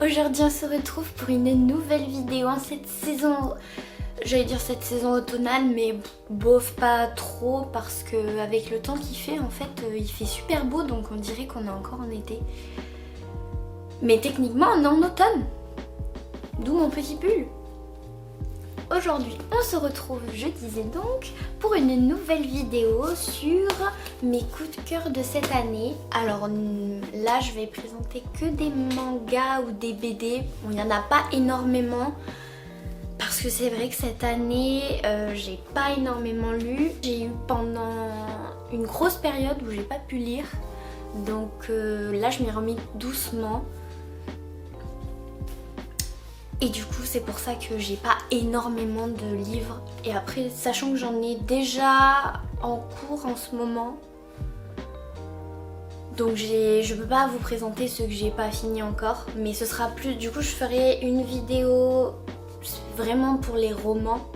Aujourd'hui on se retrouve pour une nouvelle vidéo en cette saison, j'allais dire cette saison automnale, mais bof pas trop parce que avec le temps qu'il fait en fait il fait super beau, donc on dirait qu'on est encore en été. Mais techniquement on est en automne, d'où mon petit pull. Aujourd'hui on se retrouve, je disais donc, pour une nouvelle vidéo sur mes coups de cœur de cette année. Alors là je vais présenter que des mangas ou des BD, bon, il n'y en a pas énormément parce que c'est vrai que cette année j'ai pas énormément lu. J'ai eu pendant une grosse période où j'ai pas pu lire, donc là je m'y remis doucement. Et du coup c'est pour ça que j'ai pas énormément de livres. Et après, sachant que j'en ai déjà en cours en ce moment, donc je peux pas vous présenter ceux que j'ai pas fini encore. Mais ce sera plus, du coup je ferai une vidéo vraiment pour les romans.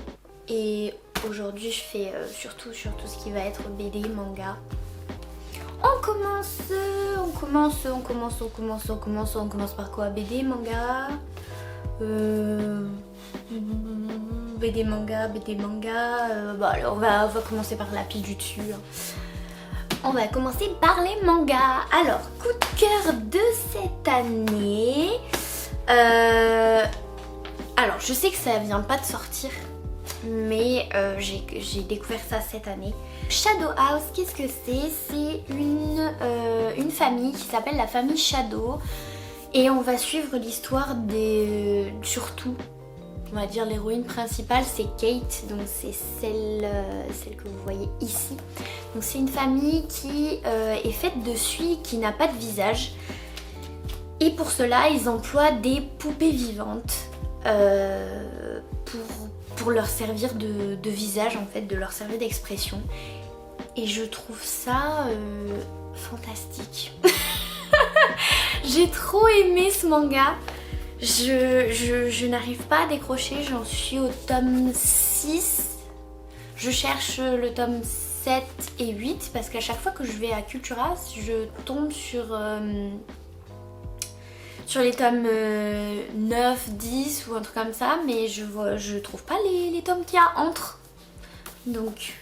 Et aujourd'hui je fais surtout sur tout ce qui va être BD, manga. On commence par quoi? BD, manga, BD manga, bon alors on va commencer par la pile du dessus. On va commencer par les mangas. Alors, coup de cœur de cette année. Alors, je sais que ça vient pas de sortir, mais j'ai découvert ça cette année. Shadow House, qu'est-ce que c'est? C'est une famille qui s'appelle la famille Shadow. Et on va suivre l'histoire des... Surtout, on va dire l'héroïne principale, c'est Kate, donc c'est celle que vous voyez ici. Donc c'est une famille qui est faite de suie, qui n'a pas de visage. Et pour cela, ils emploient des poupées vivantes pour leur servir de visage, en fait, de leur servir d'expression. Et je trouve ça fantastique. J'ai trop aimé ce manga. Je n'arrive pas à décrocher, j'en suis au tome 6. Je cherche le tome 7 et 8 parce qu'à chaque fois que je vais à Cultura, je tombe sur les tomes 9, 10 ou un truc comme ça, mais je trouve pas les tomes qu'il y a entre. Donc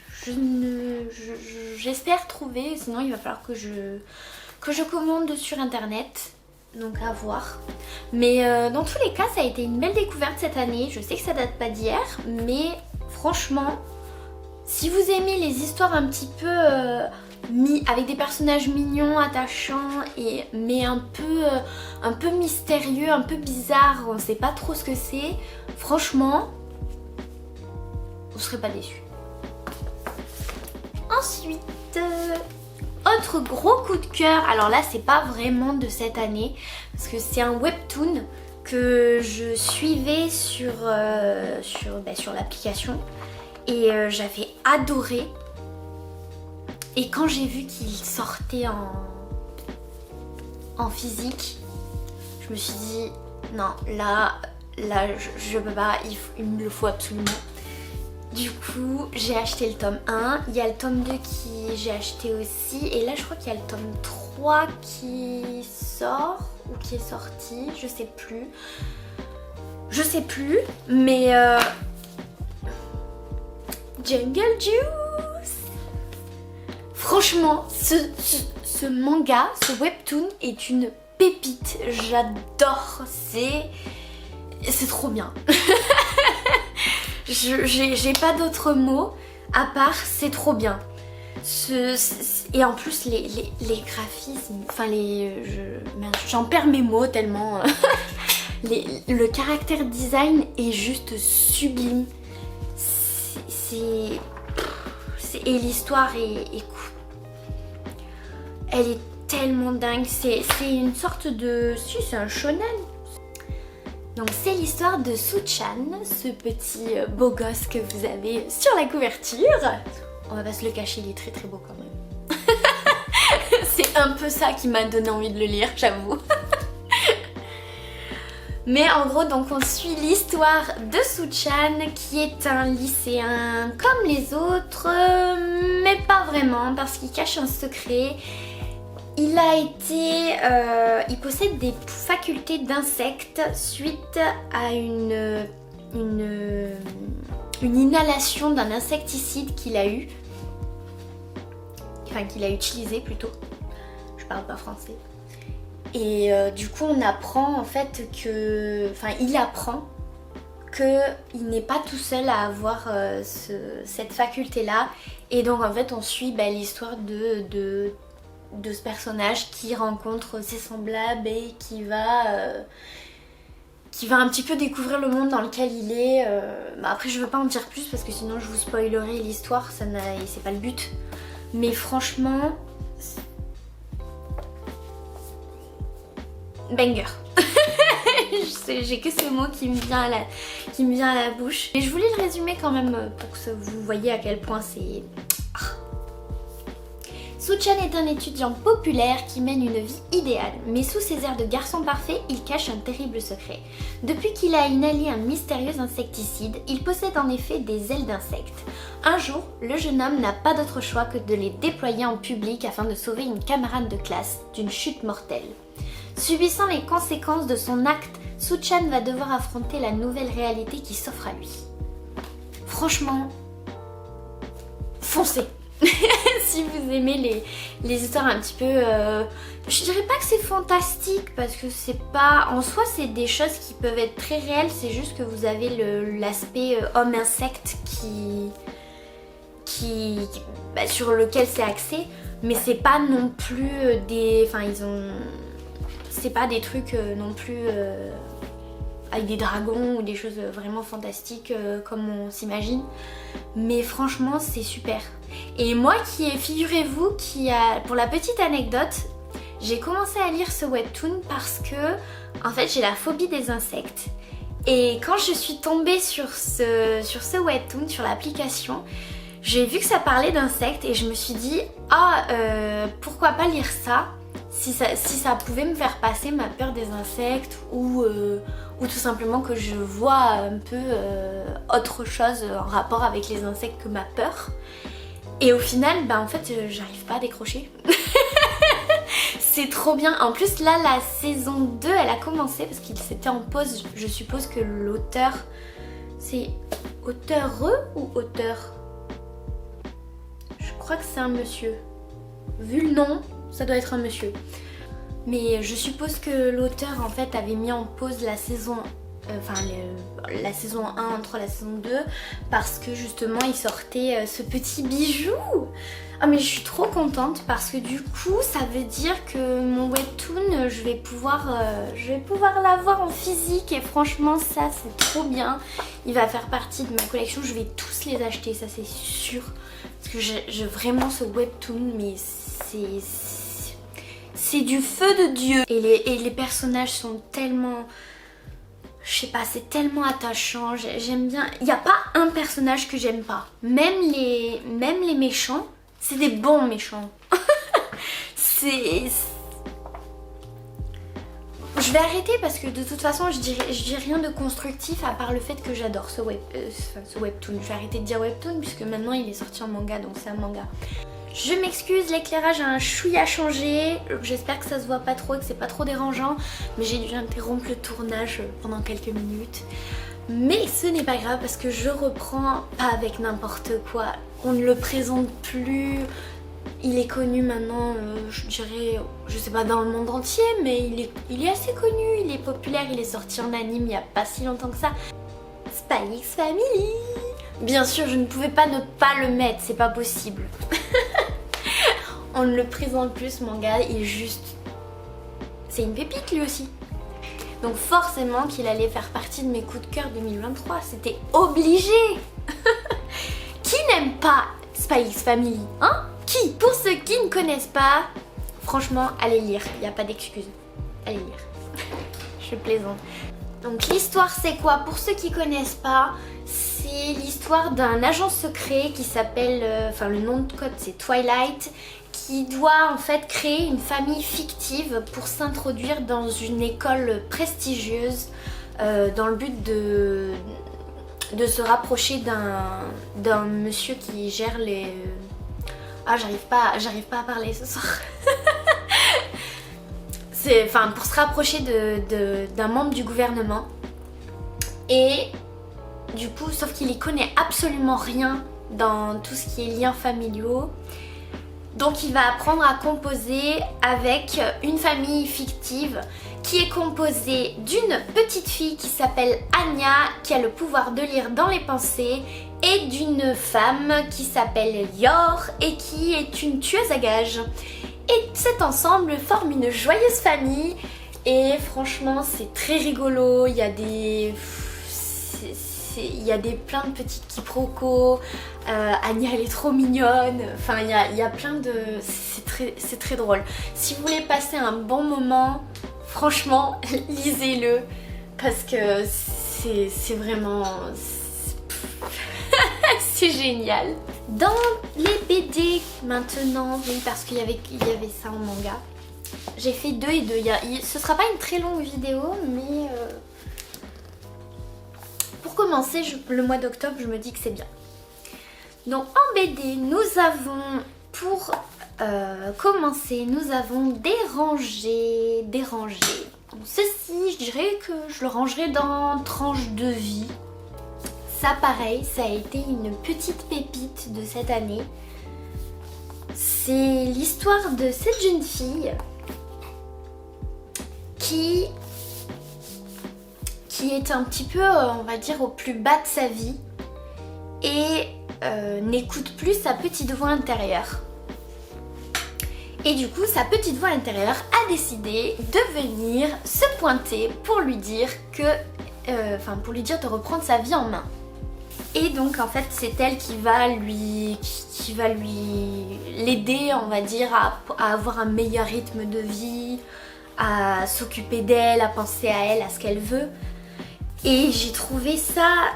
j'espère trouver, sinon il va falloir que je commande sur internet, donc à voir. Mais dans tous les cas ça a été une belle découverte cette année. Je sais que ça date pas d'hier, mais franchement si vous aimez les histoires un petit peu avec des personnages mignons, attachants, mais un peu mystérieux, un peu bizarre, on sait pas trop ce que c'est, franchement vous serez pas déçus. Ensuite, autre gros coup de cœur, alors là c'est pas vraiment de cette année parce que c'est un webtoon que je suivais sur l'application et j'avais adoré. Et quand j'ai vu qu'il sortait en physique, je me suis dit non, là je peux pas, il me le faut absolument. Du coup, j'ai acheté le tome 1, il y a le tome 2 qui j'ai acheté aussi, et là je crois qu'il y a le tome 3 qui sort, ou qui est sorti, je sais plus, mais Jungle Juice. Franchement, ce manga, ce webtoon est une pépite, j'adore, c'est trop bien. J'ai pas d'autres mots à part c'est trop bien. Et en plus les graphismes, enfin j'en perds mes mots tellement le caractère design est juste sublime. Et l'histoire est cool. Elle est tellement dingue. C'est une sorte de... Si, c'est un shonen. Donc c'est l'histoire de Soo-chan, ce petit beau gosse que vous avez sur la couverture. On va pas se le cacher, il est très très beau quand même. C'est un peu ça qui m'a donné envie de le lire, j'avoue. Mais en gros, donc on suit l'histoire de Soo-chan qui est un lycéen comme les autres, mais pas vraiment parce qu'il cache un secret. il possède des facultés d'insecte suite à une inhalation d'un insecticide qu'il a eu. Enfin, qu'il a utilisé plutôt. Je parle pas français. Et du coup, on apprend en fait que... Enfin, il apprend qu'il n'est pas tout seul à avoir cette faculté-là. Et donc, en fait, on suit l'histoire de ce personnage qui rencontre ses semblables et qui va un petit peu découvrir le monde dans lequel il est. Après, je veux pas en dire plus parce que sinon je vous spoilerai l'histoire, c'est pas le but. Mais franchement, banger. J'ai que ce mot qui me vient à la bouche. Et je voulais le résumer quand même pour que vous voyez à quel point c'est... Soo-chan est un étudiant populaire qui mène une vie idéale, mais sous ses airs de garçon parfait, il cache un terrible secret. Depuis qu'il a inhalé un mystérieux insecticide, il possède en effet des ailes d'insectes. Un jour, le jeune homme n'a pas d'autre choix que de les déployer en public afin de sauver une camarade de classe d'une chute mortelle. Subissant les conséquences de son acte, Soo-chan va devoir affronter la nouvelle réalité qui s'offre à lui. Franchement, foncez. Si vous aimez les histoires un petit peu... je dirais pas que c'est fantastique parce que c'est pas... En soi c'est des choses qui peuvent être très réelles, c'est juste que vous avez l'aspect homme-insecte sur lequel c'est axé, mais c'est pas non plus des... Enfin c'est pas des trucs non plus avec des dragons ou des choses vraiment fantastiques comme on s'imagine. Mais franchement c'est super. Et moi figurez-vous pour la petite anecdote, j'ai commencé à lire ce webtoon parce que en fait j'ai la phobie des insectes. Et quand je suis tombée sur ce webtoon, sur l'application, j'ai vu que ça parlait d'insectes et je me suis dit pourquoi pas lire ça si ça pouvait me faire passer ma peur des insectes ou tout simplement que je vois un peu autre chose en rapport avec les insectes que ma peur. Et au final, en fait, j'arrive pas à décrocher. C'est trop bien. En plus, là, la saison 2, elle a commencé parce qu'il s'était en pause. Je suppose que l'auteur... C'est auteur ou auteur? Je crois que c'est un monsieur. Vu le nom, ça doit être un monsieur. Mais je suppose que l'auteur, en fait, avait mis en pause la saison... la saison 1 entre la saison 2 parce que justement il sortait ce petit bijou. Ah mais je suis trop contente parce que du coup ça veut dire que mon webtoon je vais pouvoir l'avoir en physique et franchement ça c'est trop bien. Il va faire partie de ma collection, je vais tous les acheter, ça c'est sûr. Parce que j'ai vraiment ce webtoon mais c'est du feu de Dieu. Et les personnages sont tellement... Je sais pas, c'est tellement attachant, j'aime bien. Il n'y a pas un personnage que j'aime pas. Même les méchants, c'est des bons méchants. Je vais arrêter parce que de toute façon je dis rien de constructif à part le fait que j'adore ce webtoon. Je vais arrêter de dire webtoon puisque maintenant il est sorti en manga, donc c'est un manga. Je m'excuse, l'éclairage a un chouïa changé, j'espère que ça se voit pas trop et que c'est pas trop dérangeant, mais j'ai dû interrompre le tournage pendant quelques minutes. Mais ce n'est pas grave parce que je reprends pas avec n'importe quoi, on ne le présente plus, il est connu maintenant, je dirais, je sais pas dans le monde entier, mais il est assez connu, il est populaire, il est sorti en anime il y a pas si longtemps que ça. Spy X Family. Bien sûr, je ne pouvais pas ne pas le mettre, c'est pas possible. On ne le présente plus, ce manga, il est juste... C'est une pépite lui aussi. Donc forcément qu'il allait faire partie de mes coups de cœur 2023, c'était obligé. Qui n'aime pas Spy X Family, hein? Qui? Pour ceux qui ne connaissent pas, franchement, allez lire, il n'y a pas d'excuse. Allez lire. Je plaisante. Donc l'histoire c'est quoi? Pour ceux qui connaissent pas, c'est l'histoire d'un agent secret qui s'appelle, le nom de code c'est Twilight, qui doit en fait créer une famille fictive pour s'introduire dans une école prestigieuse dans le but de se rapprocher d'un monsieur qui gère les... Ah j'arrive pas à parler ce soir. Enfin, pour se rapprocher d'un membre du gouvernement. Et du coup, sauf qu'il y connaît absolument rien dans tout ce qui est liens familiaux. Donc il va apprendre à composer avec une famille fictive qui est composée d'une petite fille qui s'appelle Anya, qui a le pouvoir de lire dans les pensées, et d'une femme qui s'appelle Yor et qui est une tueuse à gages. Et cet ensemble forme une joyeuse famille et franchement c'est très rigolo, il y a des... plein de petites quiproquos, Anya elle est trop mignonne, enfin il y a plein de... c'est très drôle. Si vous voulez passer un bon moment, franchement lisez-le parce que c'est vraiment... c'est génial. Dans les BD maintenant, oui parce qu'il y avait ça en manga, j'ai fait 2 et 2. Ce sera pas une très longue vidéo mais... pour commencer, le mois d'octobre, je me dis que c'est bien. Donc en BD, nous avons, pour commencer, nous avons Dérangé. Donc, ceci, je dirais que je le rangerai dans tranche de vie. Ça pareil, ça a été une petite pépite de cette année. C'est l'histoire de cette jeune fille qui est un petit peu, on va dire, au plus bas de sa vie et n'écoute plus sa petite voix intérieure. Et du coup, sa petite voix intérieure a décidé de venir se pointer pour lui dire de reprendre sa vie en main. Et donc en fait, c'est elle qui va l'aider, on va dire, à avoir un meilleur rythme de vie, à s'occuper d'elle, à penser à elle, à ce qu'elle veut. Et j'ai trouvé ça,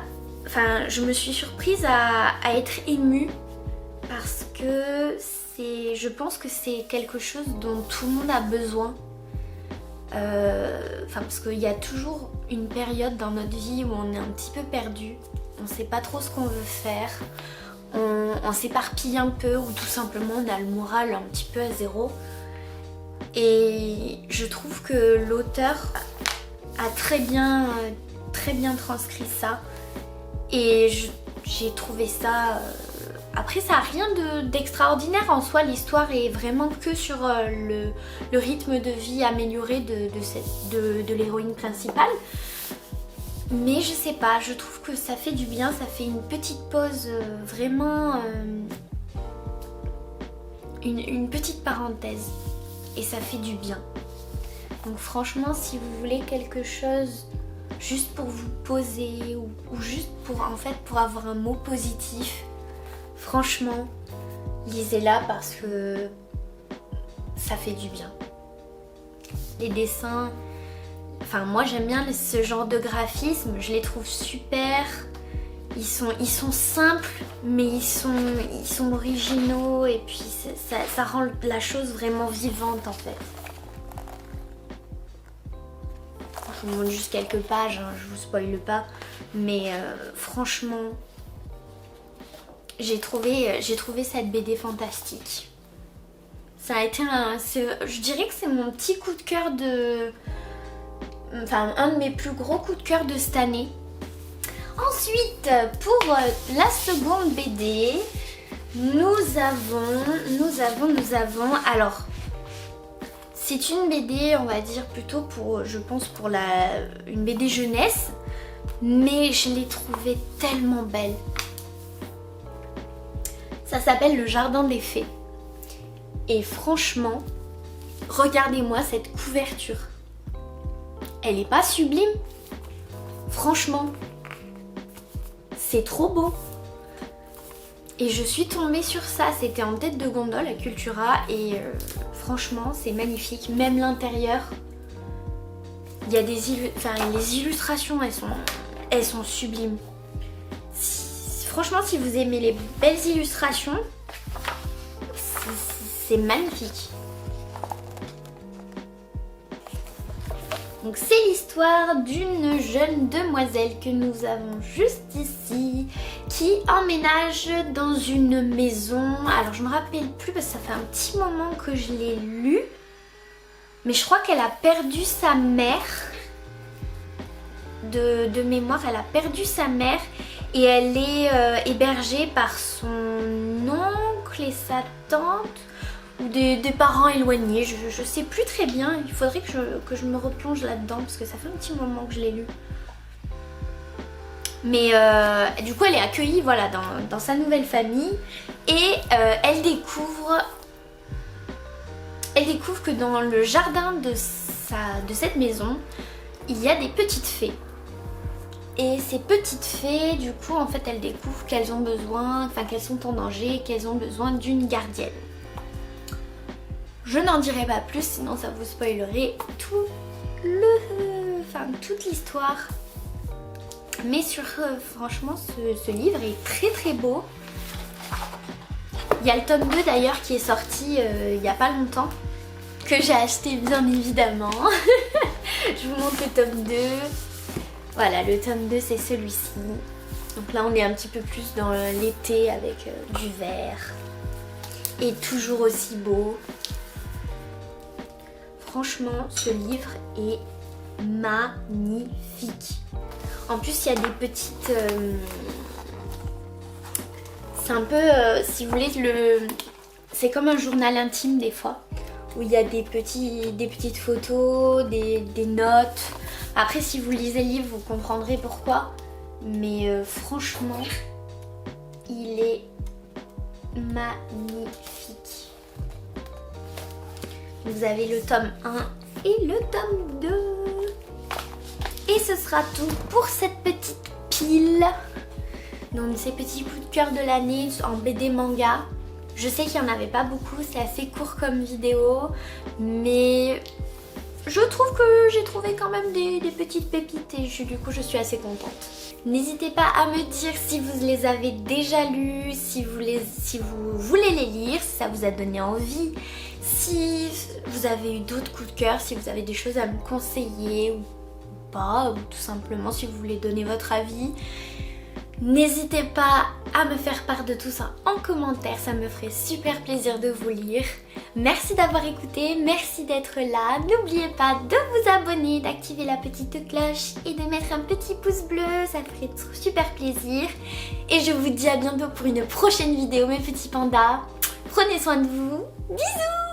enfin je me suis surprise à être émue parce que je pense que c'est quelque chose dont tout le monde a besoin. Parce qu'il y a toujours une période dans notre vie où on est un petit peu perdu, on sait pas trop ce qu'on veut faire, on s'éparpille un peu ou tout simplement on a le moral un petit peu à zéro. Et je trouve que l'auteur a très bien transcrit ça et j'ai trouvé ça... Après ça n'a rien d'extraordinaire en soi, l'histoire est vraiment que sur le rythme de vie amélioré de l'héroïne principale. Mais je sais pas, je trouve que ça fait du bien, ça fait une petite pause, vraiment une petite parenthèse et ça fait du bien. Donc franchement, si vous voulez quelque chose juste pour vous poser ou juste pour avoir un mot positif, franchement, lisez-la parce que ça fait du bien. Les dessins, enfin moi j'aime bien ce genre de graphisme, je les trouve super. Ils sont simples mais ils sont originaux et puis ça rend la chose vraiment vivante en fait. Je vous montre juste quelques pages, hein, je vous spoile pas, mais franchement j'ai trouvé cette BD fantastique. Ça a été je dirais que c'est mon petit coup de cœur un de mes plus gros coups de cœur de cette année. Ensuite, pour la seconde BD, nous avons, alors c'est une BD, on va dire plutôt je pense pour une BD jeunesse, mais je l'ai trouvée tellement belle. Ça s'appelle Le Jardin des Fées. Et franchement, regardez-moi cette couverture. Elle est pas sublime? Franchement, c'est trop beau. Et je suis tombée sur ça, c'était en tête de gondole à Cultura et franchement c'est magnifique, même l'intérieur. Il y a les illustrations, elles sont sublimes. Franchement, si vous aimez les belles illustrations, c'est magnifique. Donc c'est l'histoire d'une jeune demoiselle que nous avons juste ici, qui emménage dans une maison. Alors je me rappelle plus parce que ça fait un petit moment que je l'ai lu. Mais je crois qu'elle a perdu sa mère. De mémoire, elle a perdu sa mère et elle est hébergée par son oncle et sa tante ou des parents éloignés. Je sais plus très bien, il faudrait que je me replonge là-dedans parce que ça fait un petit moment que je l'ai lu. Mais du coup elle est accueillie voilà, dans sa nouvelle famille et elle découvre que dans le jardin de cette maison, il y a des petites fées. Et ces petites fées, du coup, en fait, elles découvrent qu'elles ont besoin, enfin qu'elles sont en danger, qu'elles ont besoin d'une gardienne. Je n'en dirai pas plus, sinon ça vous spoilerait toute l'histoire. Mais franchement, ce livre est très très beau. Il y a le tome 2 d'ailleurs qui est sorti il n'y a pas longtemps, que j'ai acheté bien évidemment. Je vous montre le tome 2. Voilà, le tome 2 c'est celui-ci. Donc là on est un petit peu plus dans l'été avec du vert. Et toujours aussi beau. Franchement, ce livre est magnifique. En plus, il y a des petites... c'est un peu, si vous voulez, c'est comme un journal intime des fois. Où il y a des petites photos, des notes. Après, si vous lisez le livre, vous comprendrez pourquoi. Mais franchement, il est magnifique. Vous avez le tome 1 et le tome 2. Et ce sera tout pour cette petite pile. Donc ces petits coups de cœur de l'année en BD manga. Je sais qu'il n'y en avait pas beaucoup, c'est assez court comme vidéo. Mais je trouve que j'ai trouvé quand même des petites pépites et du coup je suis assez contente. N'hésitez pas à me dire si vous les avez déjà lus, si vous voulez les lire, si ça vous a donné envie, si vous avez eu d'autres coups de cœur, si vous avez des choses à me conseiller ou pas, ou tout simplement si vous voulez donner votre avis. N'hésitez pas à me faire part de tout ça en commentaire, ça me ferait super plaisir de vous lire. Merci d'avoir écouté, merci d'être là. N'oubliez pas de vous abonner, d'activer la petite cloche et de mettre un petit pouce bleu, ça me ferait super plaisir. Et je vous dis à bientôt pour une prochaine vidéo mes petits pandas. Prenez soin de vous, bisous.